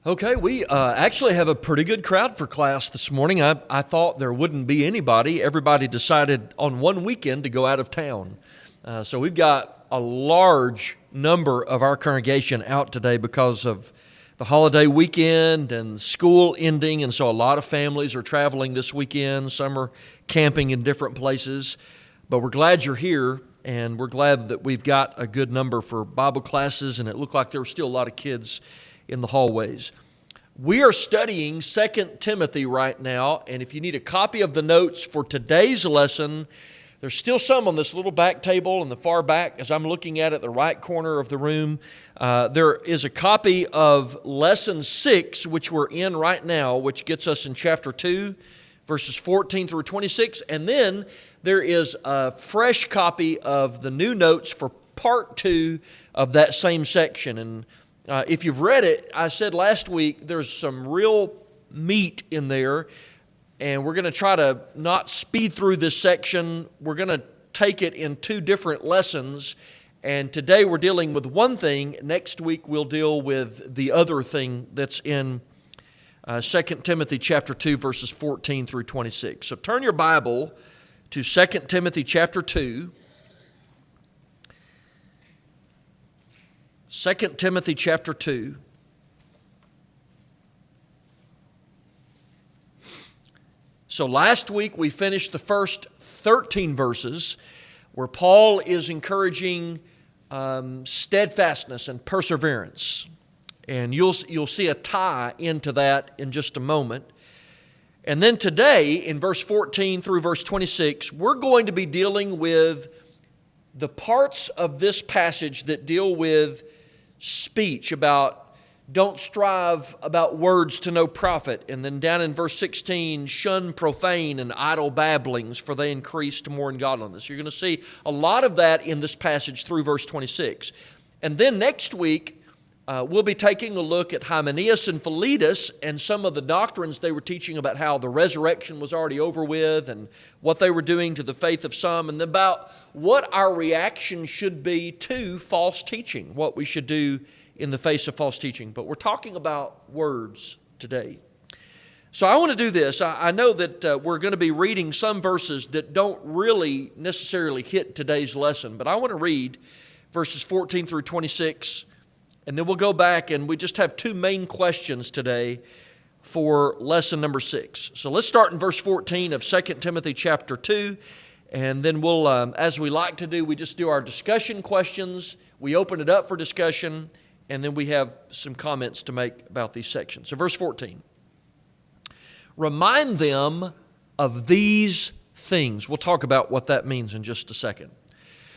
Okay, we actually have a pretty good crowd for class this morning. I thought there wouldn't be anybody. Everybody decided on one weekend to go out of town. So we've got a large number of our congregation out today because of the holiday weekend and school ending. And so a lot of families are traveling this weekend. Some are camping in different places. But we're glad you're here, and we're glad that we've got a good number for Bible classes. And it looked like there were still a lot of kids in the hallways. We are studying 2 Timothy right now, and if you need a copy of the notes for today's lesson, there's still some on this little back table in the far back as I'm looking at it, the right corner of the room. There is a copy of Lesson 6, which we're in right now, which gets us in chapter 2, verses 14 through 26, and then there is a fresh copy of the new notes for part 2 of that same section. And if you've read it, I said last week there's some real meat in there, and we're going to try to not speed through this section. We're going to take it in 2 different lessons, and today we're dealing with one thing. Next week we'll deal with the other thing that's in 2 Timothy chapter 2, verses 14 through 26. So turn your Bible to 2 Timothy chapter 2. 2 Timothy chapter 2. So last week we finished the first 13 verses where Paul is encouraging steadfastness and perseverance. And you'll see a tie into that in just a moment. And then today, in verse 14 through verse 26, we're going to be dealing with the parts of this passage that deal with speech, about don't strive about words to no profit. And then down in verse 16, shun profane and idle babblings, for they increase to more ungodliness. You're going to see a lot of that in this passage through verse 26. And then next week, we'll be taking a look at Hymenaeus and Philetus and some of the doctrines they were teaching about how the resurrection was already over with and what they were doing to the faith of some, and about what our reaction should be to false teaching, what we should do in the face of false teaching. But we're talking about words today. So I want to do this. I know that we're going to be reading some verses that don't really necessarily hit today's lesson, but I want to read verses 14 through 26. And then we'll go back, and we just have 2 main questions today for lesson number 6. So let's start in verse 14 of 2 Timothy chapter 2. And then we'll, as we like to do, we just do our discussion questions. We open it up for discussion, and then we have some comments to make about these sections. So verse 14. Remind them of these things. We'll talk about what that means in just a second.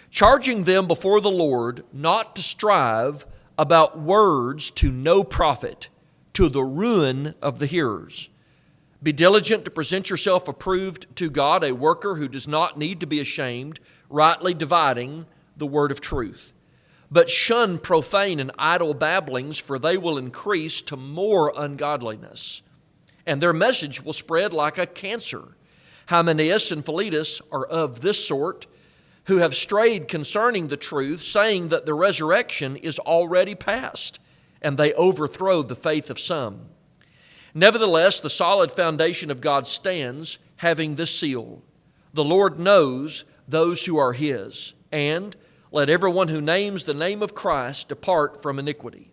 Charging them before the Lord not to strive about words to no profit, to the ruin of the hearers. Be diligent to present yourself approved to God, a worker who does not need to be ashamed, rightly dividing the word of truth. But shun profane and idle babblings, for they will increase to more ungodliness, and their message will spread like a cancer. Hymenaeus and Philetus are of this sort, who have strayed concerning the truth, saying that the resurrection is already past, and they overthrow the faith of some. Nevertheless, the solid foundation of God stands, having this seal: the Lord knows those who are His, and let everyone who names the name of Christ depart from iniquity.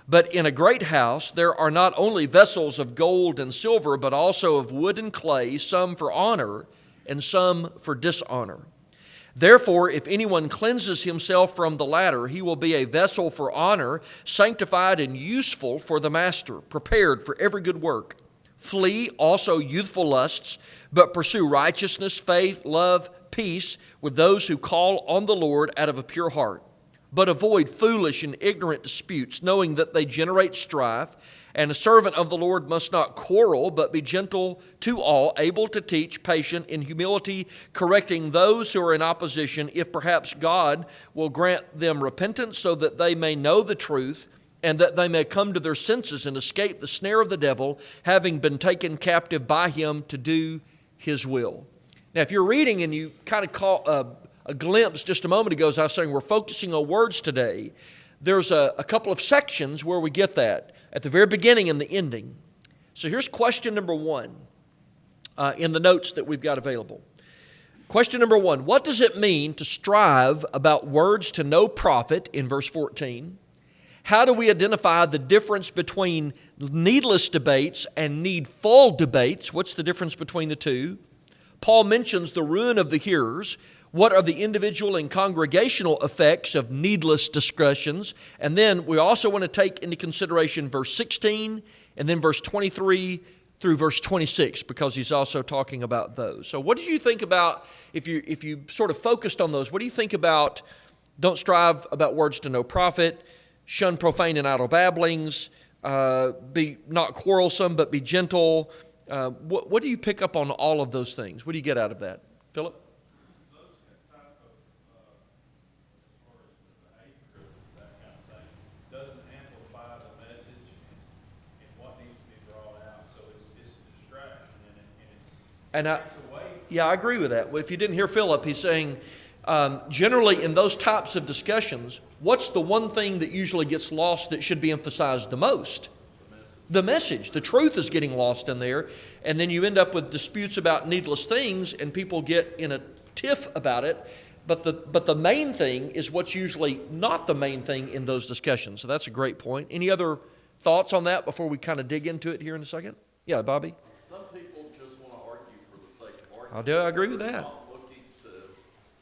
But in a great house there are not only vessels of gold and silver, but also of wood and clay, some for honor and some for dishonor. Therefore, if anyone cleanses himself from the latter, he will be a vessel for honor, sanctified and useful for the master, prepared for every good work. Flee also youthful lusts, but pursue righteousness, faith, love, peace with those who call on the Lord out of a pure heart. But avoid foolish and ignorant disputes, knowing that they generate strife. And a servant of the Lord must not quarrel, but be gentle to all, able to teach, patient, in humility, correcting those who are in opposition, if perhaps God will grant them repentance, so that they may know the truth, and that they may come to their senses and escape the snare of the devil, having been taken captive by him to do his will. Now, if you're reading and you kind of caught a glimpse just a moment ago, as I was saying, we're focusing on words today. There's a couple of sections where we get that. at the very beginning and the ending. So here's question number one in the notes that we've got available. Question number one, what does it mean to strive about words to no profit in verse 14? How do we identify the difference between needless debates and needful debates? What's the difference between the two? Paul mentions the ruin of the hearers. What are the individual and congregational effects of needless discussions? And then we also want to take into consideration verse 16 and then verse 23 through verse 26, because he's also talking about those. So what did you think about, if you sort of focused on those, what do you think about don't strive about words to no profit, shun profane and idle babblings, be not quarrelsome but be gentle? What do you pick up on all of those things? What do you get out of that? Philip? And I agree with that. Well, if you didn't hear Philip, he's saying generally in those types of discussions, what's the one thing that usually gets lost that should be emphasized the most? The message. The truth is getting lost in there, and then you end up with disputes about needless things, and people get in a tiff about it. But the main thing is what's usually not the main thing in those discussions. So that's a great point. Any other thoughts on that before we kind of dig into it here in a second? Yeah, Bobby? Some people just want to argue for the sake of arguing. I agree with that. Not looking to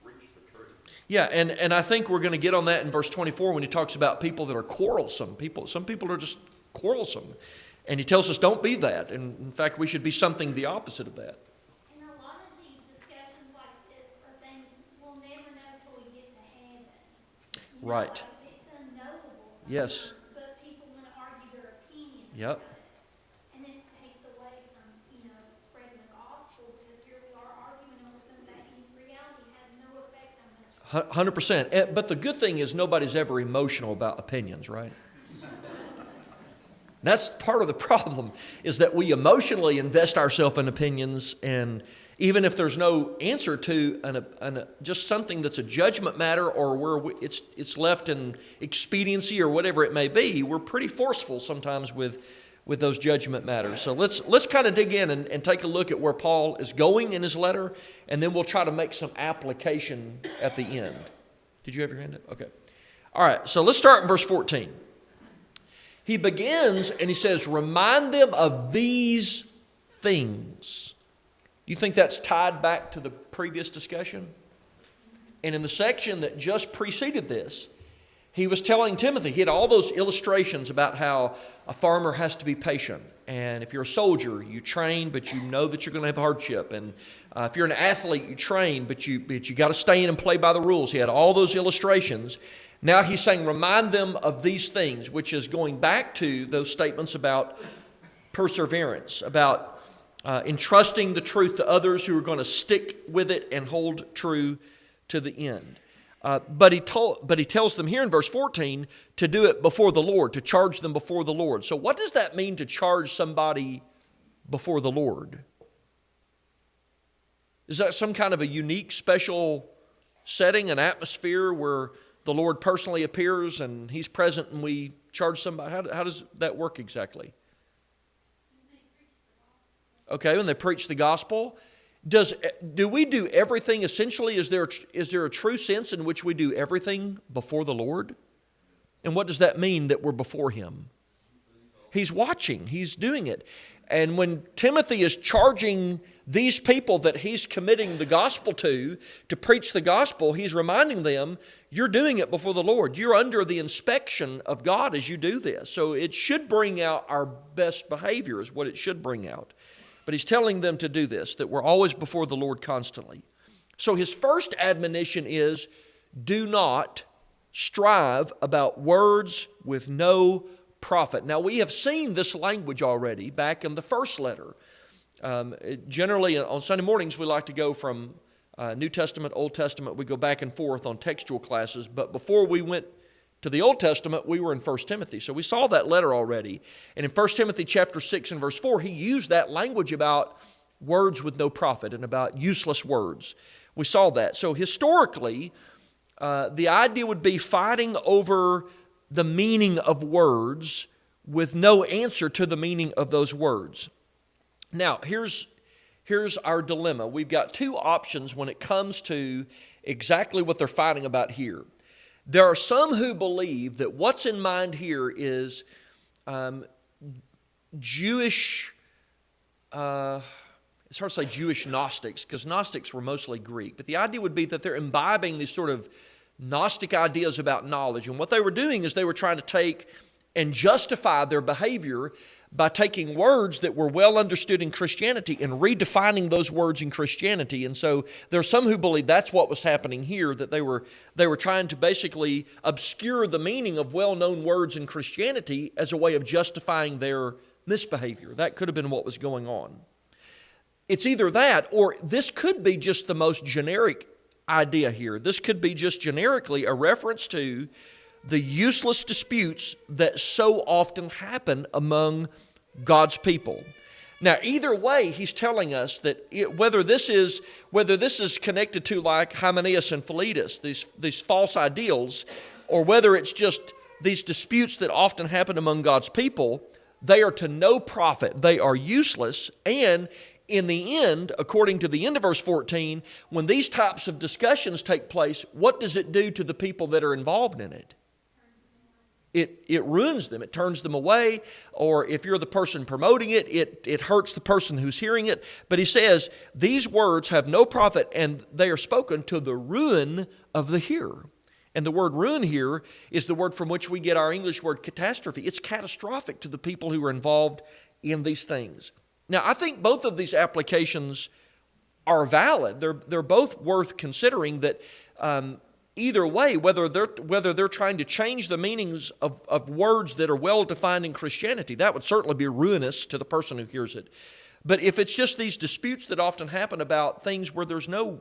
reach the truth. Yeah, and I think we're going to get on that in verse 24 when he talks about people that are quarrelsome. Some people are just quarrelsome. And he tells us don't be that. And in fact, we should be something the opposite of that. And a lot of these discussions like this are things we'll never know till we get to heaven. Right. Like it's unknowable sometimes, Yes. but people want to argue their opinion. Yep. about it. And it takes away from, spreading the gospel, because here we are arguing over something that in reality has no effect on us. 100%. But the good thing is nobody's ever emotional about opinions, right? That's part of the problem, is that we emotionally invest ourselves in opinions, and even if there's no answer to just something that's a judgment matter, or where it's left in expediency or whatever it may be, we're pretty forceful sometimes with those judgment matters. So let's kind of dig in and take a look at where Paul is going in his letter, and then we'll try to make some application at the end. Did you have your hand up? Okay. All right, so let's start in verse 14. He begins and he says, remind them of these things. Do you think that's tied back to the previous discussion? And in the section that just preceded this, he was telling Timothy, he had all those illustrations about how a farmer has to be patient. And if you're a soldier, you train, but you know that you're going to have hardship. And if you're an athlete, you train, but you got to stay in and play by the rules. He had all those illustrations. Now he's saying, remind them of these things, which is going back to those statements about perseverance, about entrusting the truth to others who are going to stick with it and hold true to the end. But he tells them here in verse 14 to do it before the Lord, to charge them before the Lord. So what does that mean, to charge somebody before the Lord? Is that some kind of a unique, special setting, an atmosphere where the Lord personally appears and He's present and we charge somebody? How does that work exactly? Okay, when they preach the gospel. Do we do everything essentially? Is there a true sense in which we do everything before the Lord? And what does that mean, that we're before Him? He's watching. He's doing it. And when Timothy is charging these people that he's committing the gospel to preach the gospel, he's reminding them, you're doing it before the Lord. You're under the inspection of God as you do this. So it should bring out our best behavior, is what it should bring out. But he's telling them to do this, that we're always before the Lord constantly. So his first admonition is, do not strive about words with no profit. Now, we have seen this language already back in the first letter. Generally, on Sunday mornings, we like to go from New Testament, Old Testament. We go back and forth on textual classes. But before we went to the Old Testament, we were in 1 Timothy. So we saw that letter already. And in 1 Timothy chapter 6 and verse 4, he used that language about words with no profit and about useless words. We saw that. So historically, the idea would be fighting over the meaning of words with no answer to the meaning of those words. Now, here's our dilemma. We've got two options when it comes to exactly what they're fighting about here. There are some who believe that what's in mind here is Jewish, it's hard to say Jewish Gnostics, because Gnostics were mostly Greek, but the idea would be that they're imbibing these sort of Gnostic ideas about knowledge, and what they were doing is they were trying to take and justify their behavior by taking words that were well understood in Christianity and redefining those words in Christianity. And so there are some who believe that's what was happening here, that they were trying to basically obscure the meaning of well-known words in Christianity as a way of justifying their misbehavior. That could have been what was going on. It's either that, or this could be just the most generic idea here. This could be just generically a reference to the useless disputes that so often happen among God's people. Now, either way, he's telling us that whether this is connected to like Hymenaeus and Philetus, these false ideals, or whether it's just these disputes that often happen among God's people, they are to no profit. They are useless, and in the end, according to the end of verse 14, when these types of discussions take place, what does it do to the people that are involved in it? It ruins them. It turns them away, or if you're the person promoting it, it hurts the person who's hearing it. But he says, these words have no profit, and they are spoken to the ruin of the hearer. And the word ruin here is the word from which we get our English word catastrophe. It's catastrophic to the people who are involved in these things. Now, I think both of these applications are valid. They're both worth considering, that either way, whether they're trying to change the meanings of words that are well defined in Christianity, that would certainly be ruinous to the person who hears it. But if it's just these disputes that often happen about things where there's no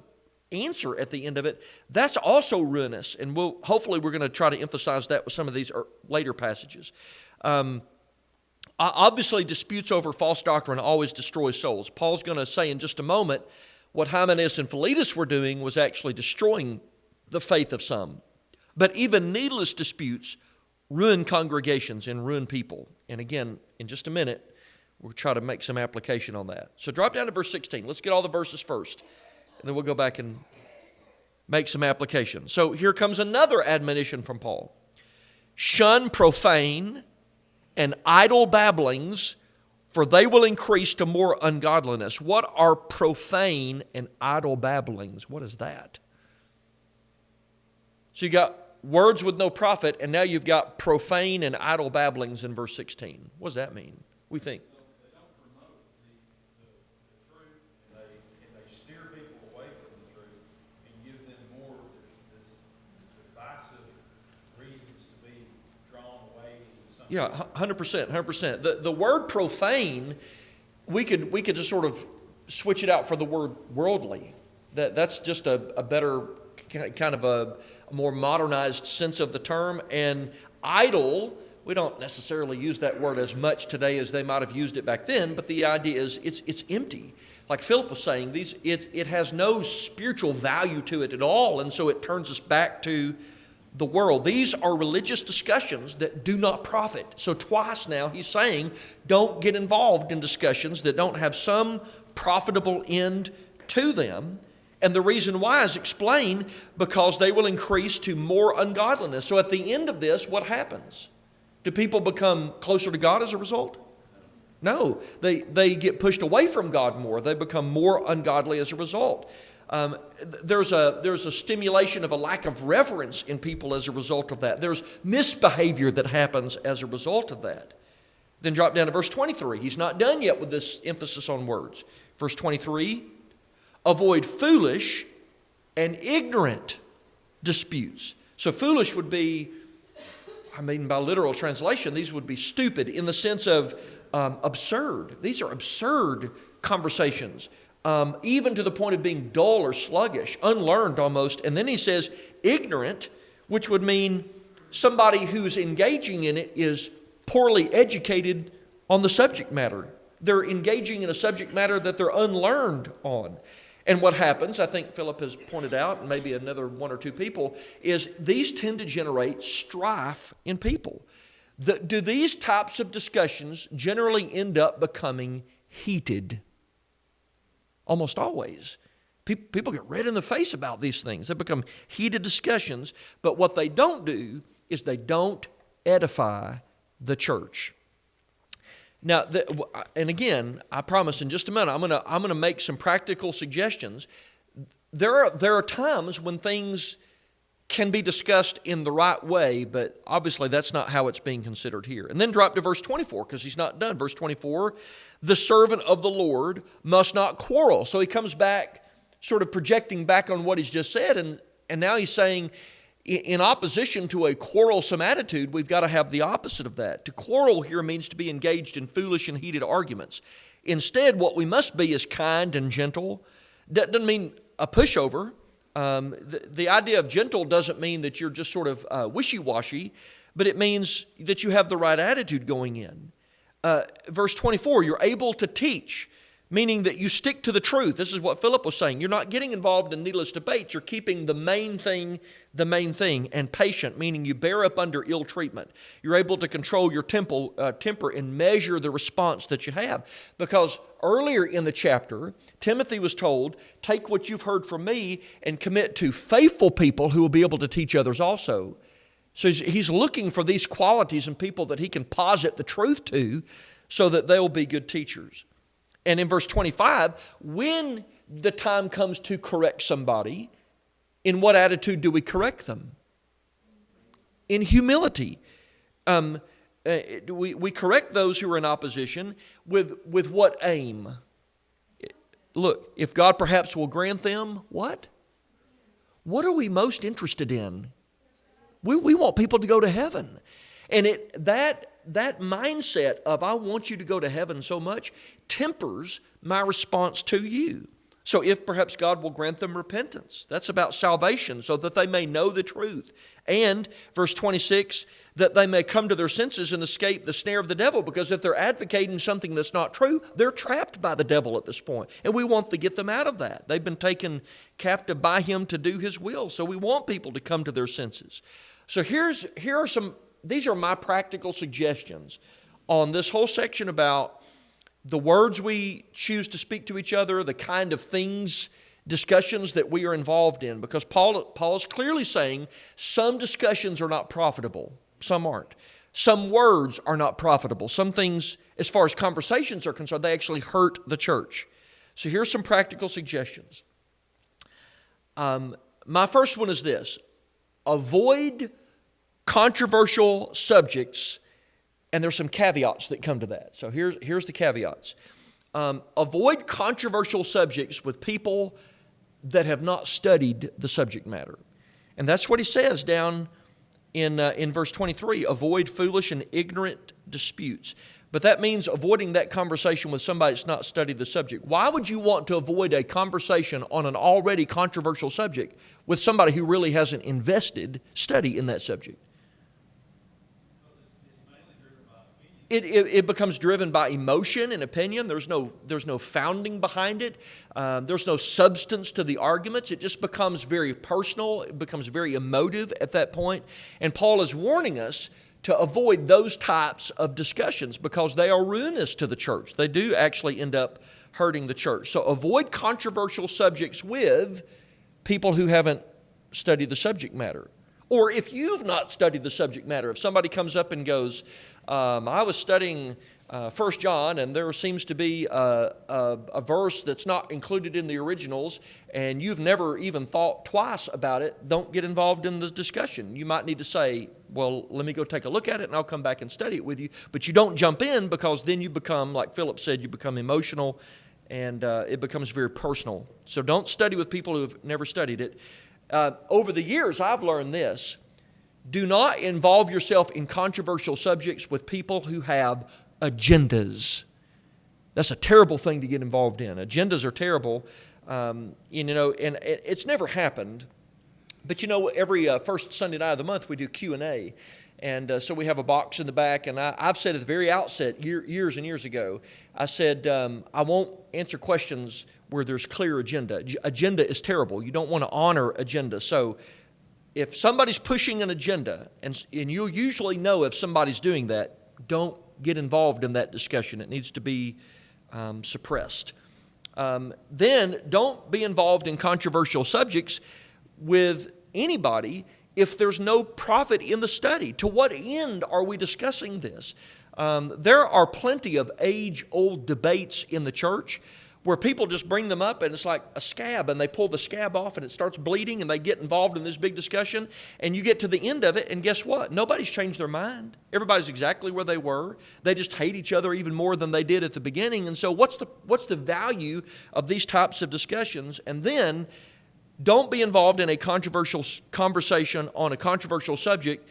answer at the end of it, that's also ruinous. And hopefully we're going to try to emphasize that with some of these later passages. Obviously, disputes over false doctrine always destroy souls. Paul's going to say in just a moment what Hymenaeus and Philetus were doing was actually destroying the faith of some. But even needless disputes ruin congregations and ruin people. And again, in just a minute, we'll try to make some application on that. So drop down to verse 16. Let's get all the verses first, and then we'll go back and make some application. So here comes another admonition from Paul. Shun profane and idle babblings, for they will increase to more ungodliness. What are profane and idle babblings? What is that? So you got words with no profit, and now you've got profane and idle babblings in verse 16. What does that mean? We think. They don't promote the truth, and they steer people away from the truth and give them more this divisive reasons to be drawn away into something. Yeah, 100%. The word profane, we could just sort of switch it out for the word worldly. That's just a better kind of a more modernized sense of the term. And idle, we don't necessarily use that word as much today as they might have used it back then, but the idea is it's empty. Like Philip was saying, it has no spiritual value to it at all, and so it turns us back to the world. These are religious discussions that do not profit. So twice now he's saying, don't get involved in discussions that don't have some profitable end to them. And the reason why is explained, because they will increase to more ungodliness. So at the end of this, what happens? Do people become closer to God as a result? No, they get pushed away from God more. They become more ungodly as a result. There's a stimulation of a lack of reverence in people as a result of that. There's misbehavior that happens as a result of that. Then drop down to verse 23. He's not done yet with this emphasis on words. Verse 23, avoid foolish and ignorant disputes. So foolish would be, by literal translation, these would be stupid in the sense of absurd. These are absurd conversations, even to the point of being dull or sluggish, unlearned almost. And then he says ignorant, which would mean somebody who's engaging in it is poorly educated on the subject matter. They're engaging in a subject matter that they're unlearned on. And what happens, I think Philip has pointed out, and maybe another one or two people, is these tend to generate strife in people. Do these types of discussions generally end up becoming heated? Almost always. People get red in the face about these things. They become heated discussions, but what they don't do is they don't edify the church. Now, and again, I promise in just a minute, I'm going to make some practical suggestions. There are times when things can be discussed in the right way, but obviously that's not how it's being considered here. And then drop to verse 24, because he's not done. Verse 24, the servant of the Lord must not quarrel. So he comes back, sort of projecting back on what he's just said, and now he's saying, in opposition to a quarrelsome attitude, we've got to have the opposite of that. To quarrel here means to be engaged in foolish and heated arguments. Instead, what we must be is kind and gentle. That doesn't mean a pushover. The idea of gentle doesn't mean that you're just sort of wishy-washy, but it means that you have the right attitude going in. Verse 24, you're able to teach, meaning that you stick to the truth. This is what Philip was saying. You're not getting involved in needless debates. You're keeping the main thing, and patient, meaning you bear up under ill treatment. You're able to control your temper and measure the response that you have. Because earlier in the chapter, Timothy was told, take what you've heard from me and commit to faithful people who will be able to teach others also. So he's looking for these qualities in people that he can posit the truth to so that they'll be good teachers. And in verse 25, when the time comes to correct somebody, in what attitude do we correct them? In humility. We correct those who are in opposition with what aim? Look, if God perhaps will grant them, what? What are we most interested in? We want people to go to heaven. And that mindset of I want you to go to heaven so much tempers my response to you. So if perhaps God will grant them repentance, that's about salvation so that they may know the truth. And verse 26, that they may come to their senses and escape the snare of the devil, because if they're advocating something that's not true, they're trapped by the devil at this point. And we want to get them out of that. They've been taken captive by him to do his will. So we want people to come to their senses. So these are my practical suggestions on this whole section about the words we choose to speak to each other, the kind of things, discussions that we are involved in. Because Paul is clearly saying some discussions are not profitable, some aren't. Some words are not profitable. Some things, as far as conversations are concerned, they actually hurt the church. So here's some practical suggestions. My first one is this: avoid controversial subjects, and there's some caveats that come to that. So here's the caveats. Avoid controversial subjects with people that have not studied the subject matter. And that's what he says down in verse 23, avoid foolish and ignorant disputes. But that means avoiding that conversation with somebody that's not studied the subject. Why would you want to avoid a conversation on an already controversial subject with somebody who really hasn't invested study in that subject? It becomes driven by emotion and opinion. There's no founding behind it. There's no substance to the arguments. It just becomes very personal. It becomes very emotive at that point. And Paul is warning us to avoid those types of discussions because they are ruinous to the church. They do actually end up hurting the church. So avoid controversial subjects with people who haven't studied the subject matter. Or if you've not studied the subject matter, if somebody comes up and goes, I was studying 1 John, and there seems to be a verse that's not included in the originals, and you've never even thought twice about it, don't get involved in the discussion. You might need to say, well, let me go take a look at it, and I'll come back and study it with you. But you don't jump in, because then you become, like Philip said, you become emotional, and it becomes very personal. So don't study with people who have never studied it. Over the years, I've learned this. Do not involve yourself in controversial subjects with people who have agendas. That's a terrible thing to get involved in. Agendas are terrible, and it's never happened. But every first Sunday night of the month we do Q&A, and so we have a box in the back. And I've said at the very outset, years and years ago, I said I won't answer questions where there's clear agenda. Agenda is terrible. You don't want to honor agenda. So if somebody's pushing an agenda, and you'll usually know if somebody's doing that, don't get involved in that discussion. It needs to be suppressed. Then don't be involved in controversial subjects with anybody if there's no profit in the study. To what end are we discussing this? There are plenty of age-old debates in the church where people just bring them up and it's like a scab, and they pull the scab off and it starts bleeding, and they get involved in this big discussion, and you get to the end of it, and guess what? Nobody's changed their mind. Everybody's exactly where they were. They just hate each other even more than they did at the beginning. And so what's the value of these types of discussions? And then don't be involved in a controversial conversation on a controversial subject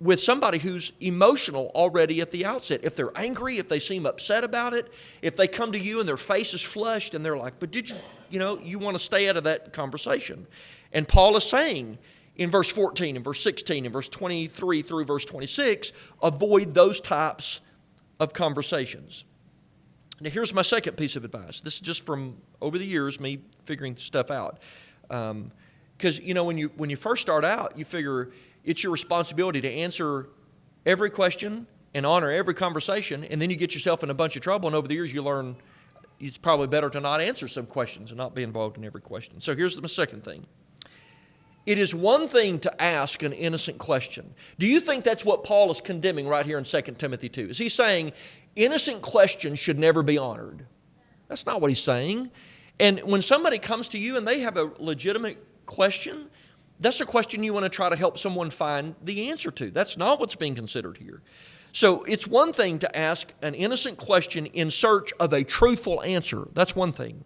with somebody who's emotional already at the outset. If they're angry, if they seem upset about it, if they come to you and their face is flushed and they're like, but did you want to stay out of that conversation. And Paul is saying in verse 14 and verse 16 and verse 23 through verse 26, avoid those types of conversations. Now here's my second piece of advice. This is just from over the years, me figuring stuff out. Because, when you first start out, you figure it's your responsibility to answer every question and honor every conversation, and then you get yourself in a bunch of trouble, and over the years you learn it's probably better to not answer some questions and not be involved in every question. So here's my second thing. It is one thing to ask an innocent question. Do you think that's what Paul is condemning right here in 2 Timothy 2? Is he saying innocent questions should never be honored? That's not what he's saying. And when somebody comes to you and they have a legitimate question, that's a question you want to try to help someone find the answer to. That's not what's being considered here. So it's one thing to ask an innocent question in search of a truthful answer. That's one thing.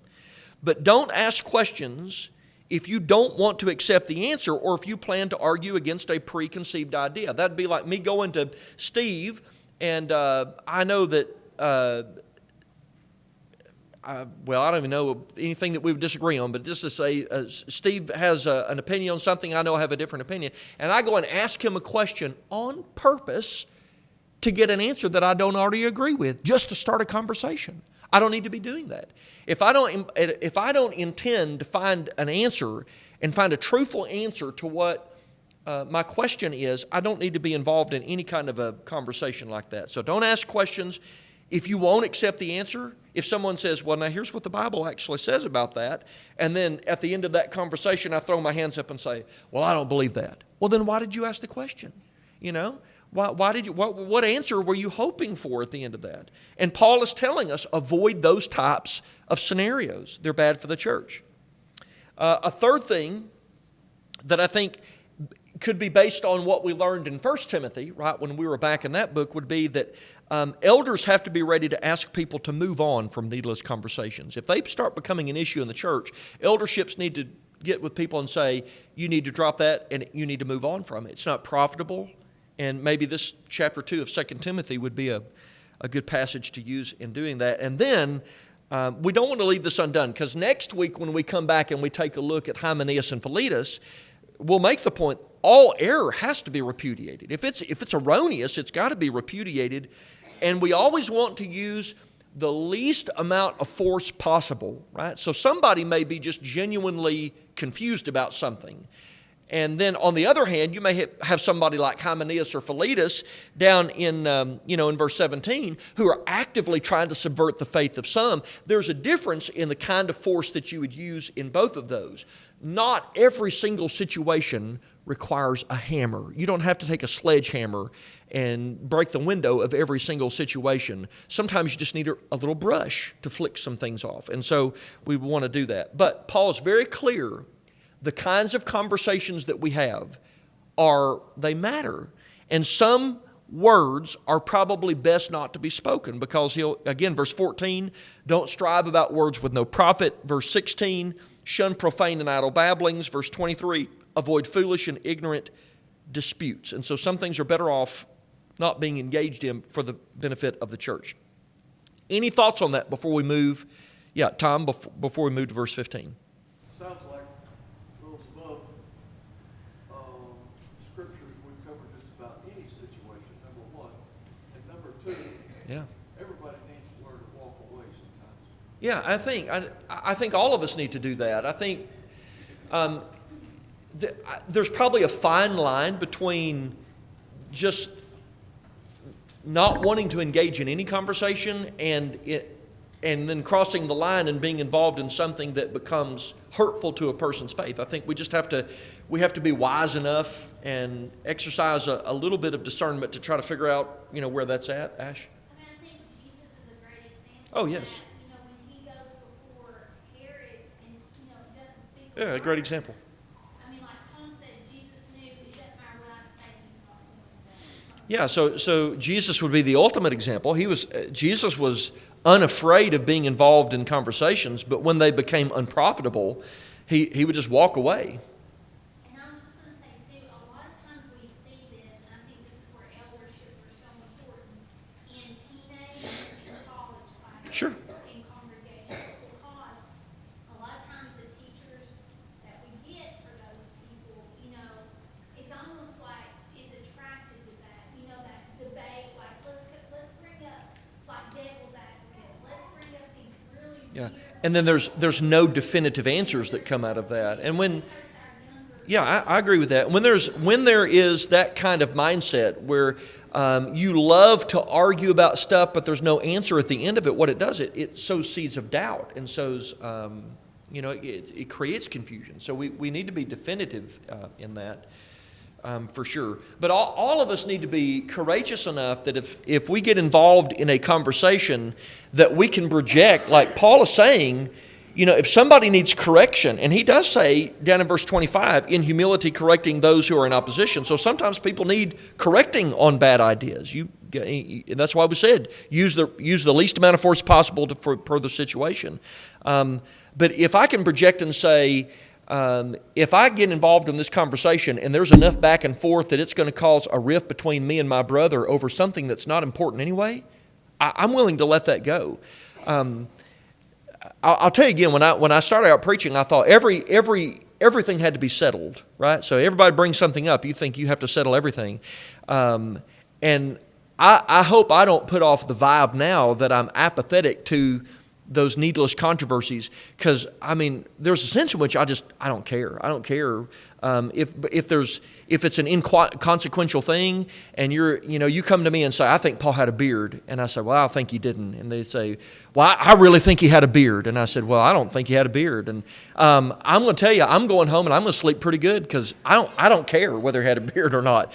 But don't ask questions if you don't want to accept the answer or if you plan to argue against a preconceived idea. That'd be like me going to Steve, and I know that I don't even know anything that we would disagree on, but just to say Steve has an opinion on something, I know I have a different opinion, and I go and ask him a question on purpose to get an answer that I don't already agree with, just to start a conversation. I don't need to be doing that. If I don't intend to find an answer and find a truthful answer to what my question is, I don't need to be involved in any kind of a conversation like that. So don't ask questions if you won't accept the answer. If someone says, well, now here's what the Bible actually says about that, and then at the end of that conversation I throw my hands up and say, well, I don't believe that. Well, then why did you ask the question? Why did you? What answer were you hoping for at the end of that? And Paul is telling us, avoid those types of scenarios. They're bad for the church. A third thing that I think could be based on what we learned in 1 Timothy, right, when we were back in that book, would be that elders have to be ready to ask people to move on from needless conversations. If they start becoming an issue in the church, elderships need to get with people and say, you need to drop that and you need to move on from it. It's not profitable. And maybe this chapter 2 of 2 Timothy would be a good passage to use in doing that. And then we don't want to leave this undone, because next week when we come back and we take a look at Hymenaeus and Philetus, we'll make the point, all error has to be repudiated. If it's erroneous, it's got to be repudiated. And we always want to use the least amount of force possible, right? So somebody may be just genuinely confused about something. And then on the other hand, you may have somebody like Hymenaeus or Philetus down in verse 17 who are actively trying to subvert the faith of some. There's a difference in the kind of force that you would use in both of those. Not every single situation requires a hammer. You don't have to take a sledgehammer and break the window of every single situation. Sometimes you just need a little brush to flick some things off. And so we want to do that. But Paul is very clear. The kinds of conversations that we have they matter. And some words are probably best not to be spoken, because verse 14, don't strive about words with no profit. Verse 16, shun profane and idle babblings. Verse 23, avoid foolish and ignorant disputes. And so some things are better off not being engaged in for the benefit of the church. Any thoughts on that before we move? Yeah, Tom, before we move to verse 15. Sounds like those above scriptures would cover just about any situation, number one. And number two, Yeah. everybody needs to learn to walk away sometimes. Yeah, I think all of us need to do that. I think there's probably a fine line between just not wanting to engage in any conversation and then crossing the line and being involved in something that becomes hurtful to a person's faith. I think we have to be wise enough and exercise a little bit of discernment to try to figure out, where that's at. Ash? I mean, I think Jesus is a great example. Oh, of yes. that. When he goes before Herod and, doesn't speak. Yeah, a great example. I mean, like Tom said, Jesus knew it doesn't matter what I say, he's not doing that. Yeah, so Jesus would be the ultimate example. Jesus was unafraid of being involved in conversations, but when they became unprofitable, he would just walk away. And I was just going to say, too, a lot of times we see this, and I think this is where elderships are so important, in teenage and college classes. Sure. In congregations, because a lot of times the teachers that we get for those people, it's almost like it's attracted to that, that debate, like, let's bring up, like, devil's advocate, let's bring up these really Yeah. weird. And then there's no definitive answers that come out of that. And when Yeah, I agree with that. When there is that kind of mindset where you love to argue about stuff, but there's no answer at the end of it, what it does, it sows seeds of doubt and sows, it creates confusion. So we need to be definitive in that. For sure. But all of us need to be courageous enough that if we get involved in a conversation that we can project, like Paul is saying, if somebody needs correction, and he does say down in verse 25, in humility correcting those who are in opposition. So sometimes people need correcting on bad ideas. And that's why we said use the least amount of force possible per the situation. But if I can project and say, if I get involved in this conversation and there's enough back and forth that it's going to cause a rift between me and my brother over something that's not important anyway, I'm willing to let that go. I'll tell you again, when I started out preaching, I thought everything had to be settled, right? So everybody brings something up, you think you have to settle everything. And I hope I don't put off the vibe now that I'm apathetic to those needless controversies, because there's a sense in which I don't care. I don't care if it's an inconsequential thing, and you come to me and say, I think Paul had a beard, and I say, well, I think he didn't, and they say, well, I really think he had a beard, and I said, well, I don't think he had a beard, and I'm going to tell you, I'm going home and I'm going to sleep pretty good because I don't care whether he had a beard or not,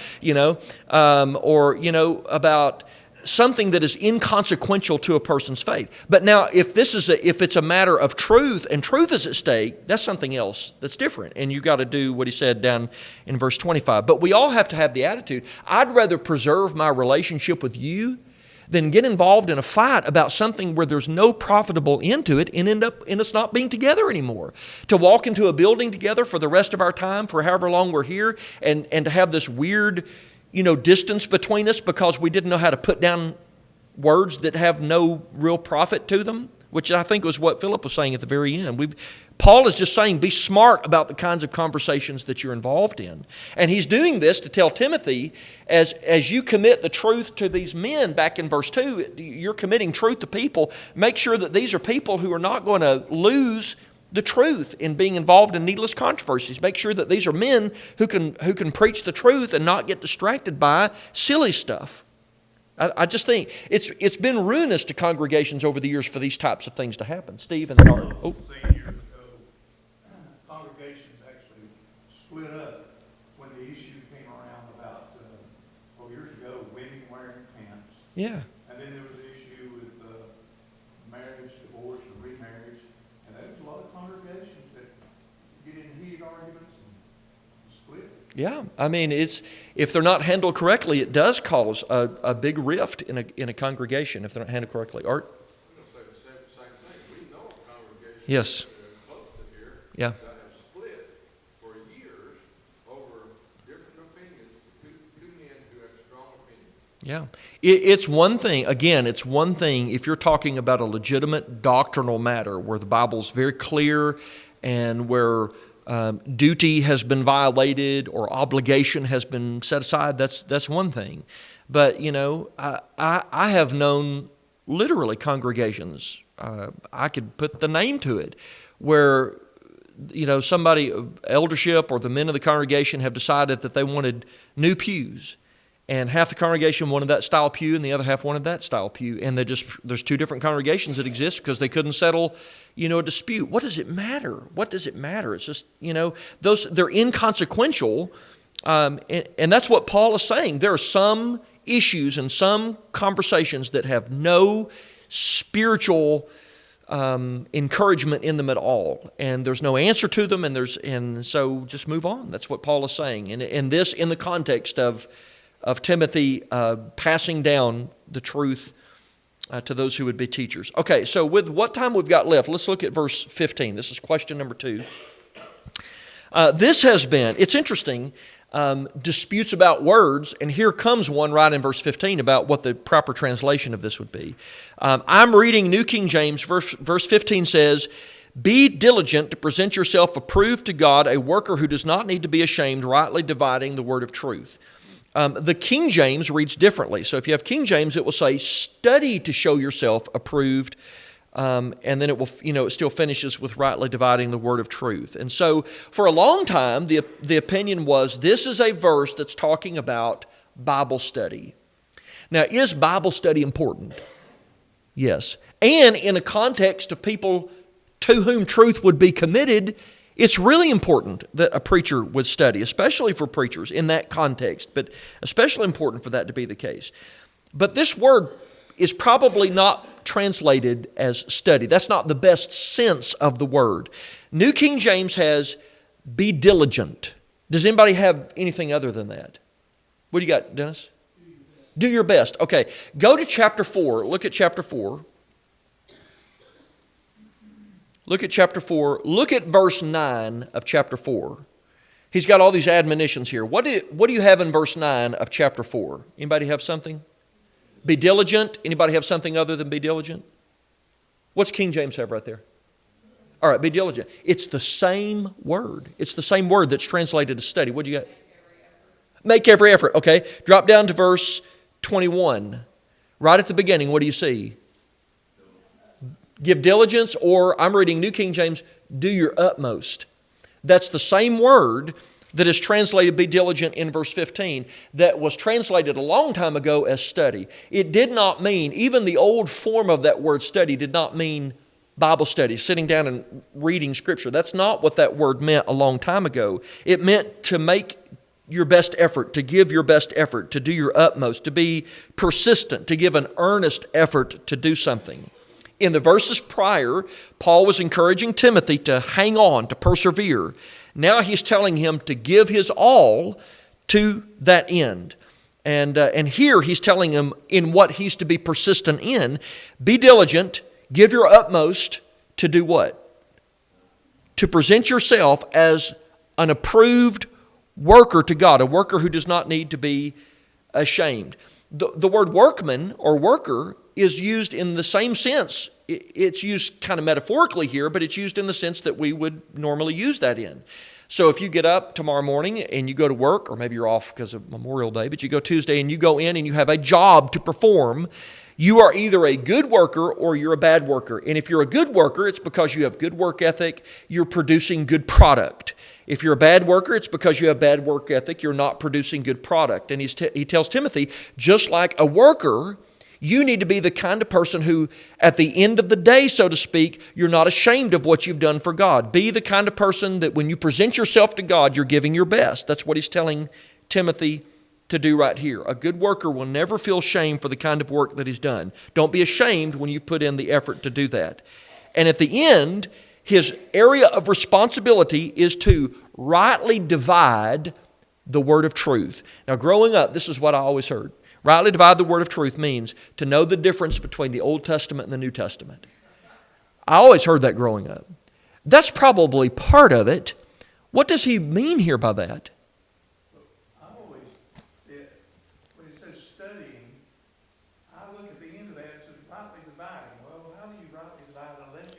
about something that is inconsequential to a person's faith. But now, if it's a matter of truth and truth is at stake, that's something else that's different. And you got to do what he said down in verse 25. But we all have to have the attitude, I'd rather preserve my relationship with you than get involved in a fight about something where there's no profitable end to it and end up in us not being together anymore. To walk into a building together for the rest of our time, for however long we're here, and to have this weird distance between us because we didn't know how to put down words that have no real profit to them, which I think was what Philip was saying at the very end. Paul is just saying, be smart about the kinds of conversations that you're involved in. And he's doing this to tell Timothy, as you commit the truth to these men, back in verse 2, you're committing truth to people. Make sure that these are people who are not going to lose the truth in being involved in needless controversies. Make sure that these are men who can preach the truth and not get distracted by silly stuff. I just think it's been ruinous to congregations over the years for these types of things to happen. Steve and then Art. Oh. Years ago, congregations actually split up when the issue came around about, years ago, women wearing pants. Yeah. And then there was an issue with marriage, divorce, and remarriage. And there was a lot of congregations that get in heated arguments and split. Yeah, if they're not handled correctly, it does cause a big rift in a congregation if they're not handled correctly. Art? We're going to say the same thing. We know of congregations Yes. that are close to here Yeah. that have split for years over different opinions, two men who have strong opinions. Yeah. It's one thing, again, if you're talking about a legitimate doctrinal matter where the Bible's very clear and where duty has been violated or obligation has been set aside, that's one thing. But, I have known literally congregations, I could put the name to it, where somebody, eldership or the men of the congregation have decided that they wanted new pews, and half the congregation wanted that style pew and the other half wanted that style pew, and there's two different congregations that exist because they couldn't settle, a dispute. What does it matter? What does it matter? It's just, they're inconsequential, and that's what Paul is saying. There are some issues and some conversations that have no spiritual encouragement in them at all, and there's no answer to them, and so just move on. That's what Paul is saying, and this in the context of Timothy passing down the truth to those who would be teachers. Okay, so with what time we've got left, let's look at verse 15. This is question number 2. This has been, it's interesting, disputes about words, and here comes one right in verse 15 about what the proper translation of this would be. I'm reading New King James. Verse 15 says, "Be diligent to present yourself approved to God, a worker who does not need to be ashamed, rightly dividing the word of truth." The King James reads differently. So if you have King James, it will say, "Study to show yourself approved," and then it will, it still finishes with rightly dividing the word of truth. And so for a long time, the opinion was this is a verse that's talking about Bible study. Now, is Bible study important? Yes. And in a context of people to whom truth would be committed, it's really important that a preacher would study, especially for preachers in that context, but especially important for that to be the case. But this word is probably not translated as study. That's not the best sense of the word. New King James has be diligent. Does anybody have anything other than that? What do you got, Dennis? Do your best. Okay, go to chapter 4. Look at chapter 4. Look at chapter 4. Look at verse 9 of chapter 4. He's got all these admonitions here. What do you have in verse 9 of chapter 4? Anybody have something? Be diligent. Anybody have something other than be diligent? What's King James have right there? All right, be diligent. It's the same word. It's the same word that's translated as study. What do you got? Make every effort. Okay, drop down to verse 21. Right at the beginning, what do you see? Give diligence, or I'm reading New King James, do your utmost. That's the same word that is translated be diligent in verse 15 that was translated a long time ago as study. It did not mean, even the old form of that word study did not mean Bible study, sitting down and reading Scripture. That's not what that word meant a long time ago. It meant to make your best effort, to give your best effort, to do your utmost, to be persistent, to give an earnest effort to do something. In the verses prior, Paul was encouraging Timothy to hang on, to persevere. Now he's telling him to give his all to that end. And here he's telling him in what he's to be persistent in. Be diligent, give your utmost to do what? To present yourself as an approved worker to God, a worker who does not need to be ashamed. The word workman or worker is used in the same sense. It's used kind of metaphorically here, but it's used in the sense that we would normally use that in. So if you get up tomorrow morning and you go to work, or maybe you're off because of Memorial Day, but you go Tuesday and you go in and you have a job to perform, you are either a good worker or you're a bad worker. And if you're a good worker, it's because you have good work ethic, you're producing good product. If you're a bad worker, it's because you have bad work ethic, you're not producing good product. And he tells Timothy, just like a worker, you need to be the kind of person who, at the end of the day, so to speak, you're not ashamed of what you've done for God. Be the kind of person that when you present yourself to God, you're giving your best. That's what he's telling Timothy to do right here. A good worker will never feel shame for the kind of work that he's done. Don't be ashamed when you put in the effort to do that. And at the end, his area of responsibility is to rightly divide the word of truth. Now, growing up, this is what I always heard. Rightly divide the word of truth means to know the difference between the Old Testament and the New Testament. I always heard that growing up. That's probably part of it. What does he mean here by that? I always said, when it says studying, I look at the end of that, it says rightly dividing. Well, how do you rightly divide unless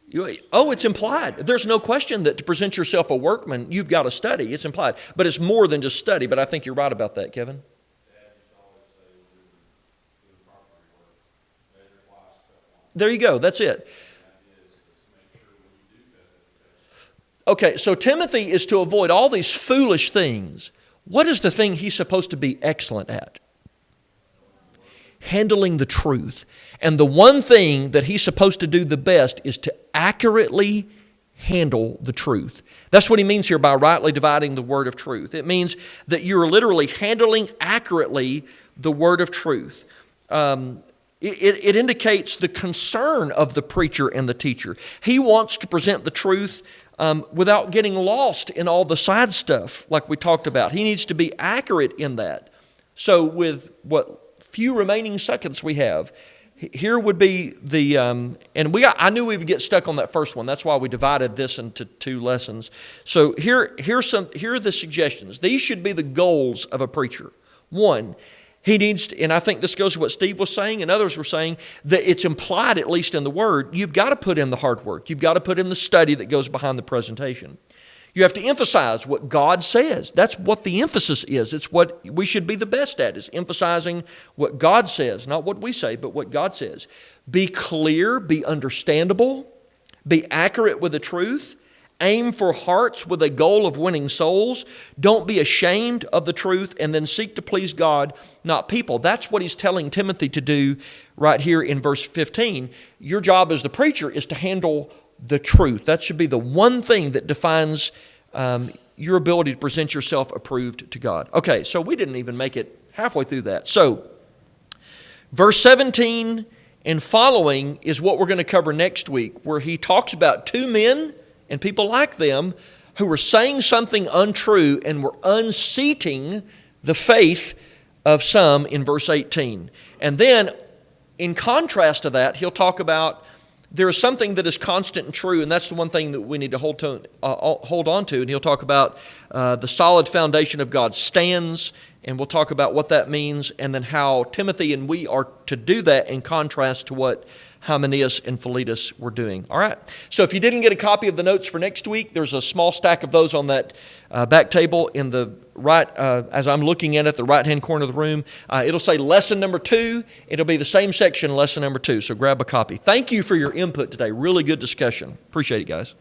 you... It's implied. There's no question that to present yourself a workman, you've got to study. It's implied. But it's more than just study. But I think you're right about that, Kevin. There you go. That's it. Okay, so Timothy is to avoid all these foolish things. What is the thing he's supposed to be excellent at? Handling the truth. And the one thing that he's supposed to do the best is to accurately handle the truth. That's what he means here by rightly dividing the word of truth. It means that you're literally handling accurately the word of truth. It indicates the concern of the preacher and the teacher. He wants to present the truth without getting lost in all the side stuff like we talked about. He needs to be accurate in that. So with what few remaining seconds we have, here would be the, I knew we would get stuck on that first one. That's why we divided this into 2 lessons. So here are the suggestions. These should be the goals of a preacher. 1, he needs to, and I think this goes to what Steve was saying and others were saying, that it's implied, at least in the Word, you've got to put in the hard work. You've got to put in the study that goes behind the presentation. You have to emphasize what God says. That's what the emphasis is. It's what we should be the best at, is emphasizing what God says, not what we say, but what God says. Be clear, be understandable, be accurate with the truth, aim for hearts with a goal of winning souls. Don't be ashamed of the truth, and then seek to please God, not people. That's what he's telling Timothy to do right here in verse 15. Your job as the preacher is to handle the truth. That should be the one thing that defines your ability to present yourself approved to God. Okay, so we didn't even make it halfway through that. So, verse 17 and following is what we're going to cover next week, where he talks about 2 men and people like them who were saying something untrue and were unseating the faith of some in verse 18. And then, in contrast to that, he'll talk about there is something that is constant and true, and that's the one thing that we need to hold on to. And he'll talk about the solid foundation of God stands, and we'll talk about what that means, and then how Timothy and we are to do that in contrast to what Hymenaeus and Philetus were doing. All right. So if you didn't get a copy of the notes for next week, there's a small stack of those on that back table in the right, as I'm looking at it, the right-hand corner of the room. It'll say lesson number 2. It'll be the same section, lesson number 2. So grab a copy. Thank you for your input today. Really good discussion. Appreciate it, guys.